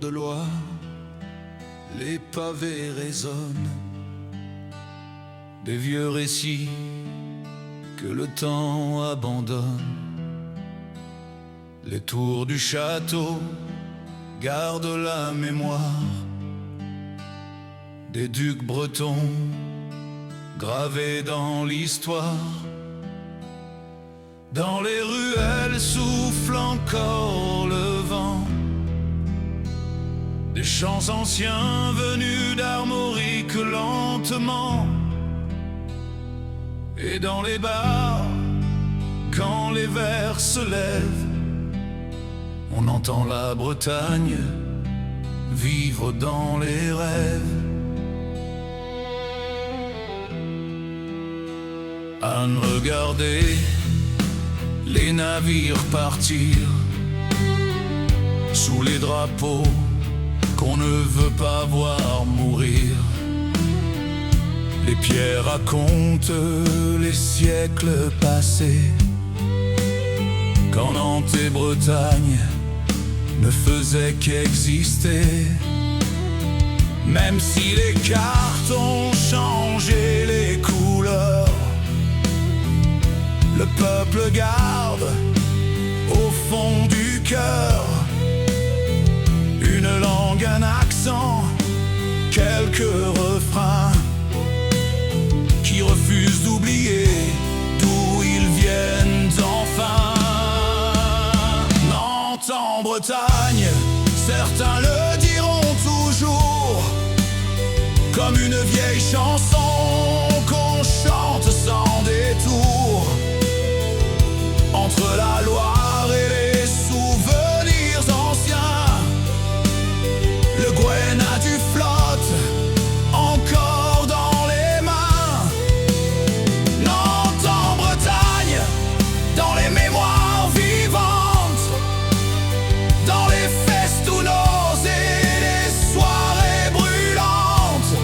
de Loire, les pavés résonnent des vieux récits que le temps abandonne. Les tours du château gardent la mémoire des ducs bretons gravés dans l'histoire. Dans les ruelles souffle encore le vent des chants anciens venus d'Armorique lentement. Et dans les bars, quand les vers se lèvent, on entend la Bretagne vivre dans les rêves. Anne, regardez les navires partir sous les drapeaux qu'on ne veut pas voir mourir. Les pierres racontent les siècles passés, quand Nantes et Bretagne ne faisaient qu'exister. Même si les cartes ont changé les couleurs, le peuple garde au fond du cœur une langue, un accent, quelques refrains qui refusent d'oublier d'où ils viennent enfin. Nantes en Bretagne, certains le diront toujours, comme une vieille chanson qu'on chante sans détour. Entre la Loire et les souvenirs anciens, le Gwenadu flotte encore dans les mains. Nantes en Bretagne, dans les mémoires vivantes, dans les festounos et les soirées brûlantes.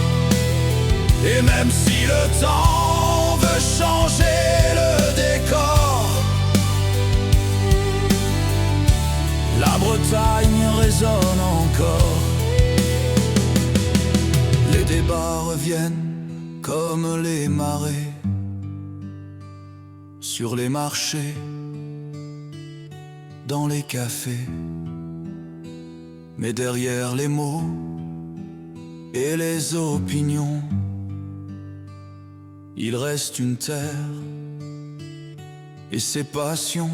Et même si le temps veut changer le décor, la Bretagne résonne encore. Les débats reviennent comme les marées sur les marchés, dans les cafés. Mais derrière les mots et les opinions, il reste une terre et ses passions.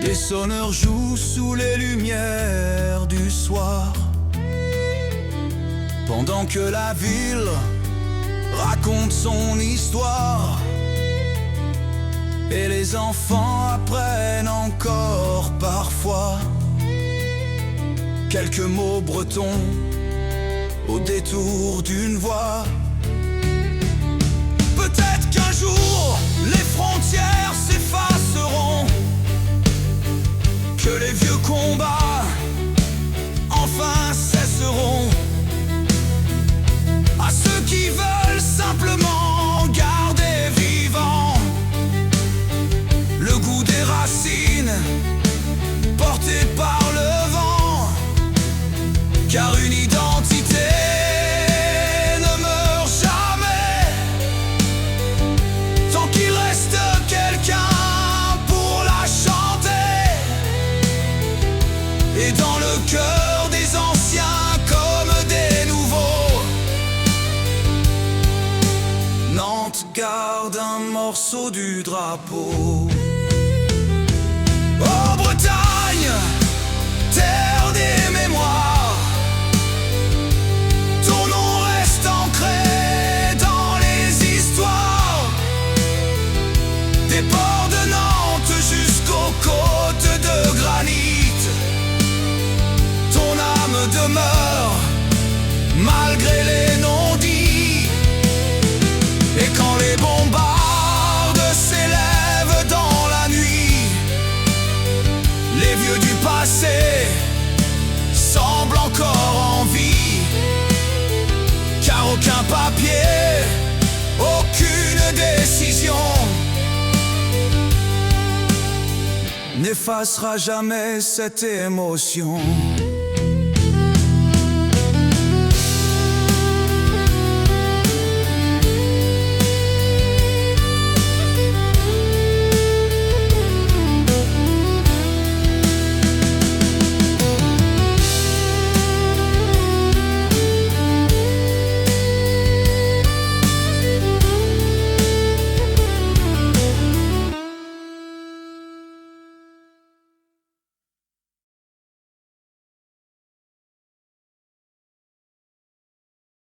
Des sonneurs jouent sous les lumières du soir, pendant que la ville raconte son histoire. Et les enfants apprennent encore parfois quelques mots bretons au détour d'une voix. Peut-être qu'un jour les frontières s'effaceront, que les vieux combats enfin cesseront. À ceux qui veulent simplement garder vivant le goût des racines portées par le vent, car une identité ne meurt jamais tant qu'il reste quelqu'un pour la chanter. Et dans le cœur des anciens comme des nouveaux, Nantes garde un morceau du drapeau. Oh Bretagne, terre des mémoires, ton nom reste ancré dans les histoires. Des ports de Nantes jusqu'aux côtes de granit, ton âme demeure malgré les non-dits. Et quand les bombardes s'élèvent dans la nuit, les vieux du passé semblent encore en vie, car aucun papier, aucune décision n'effacera jamais cette émotion.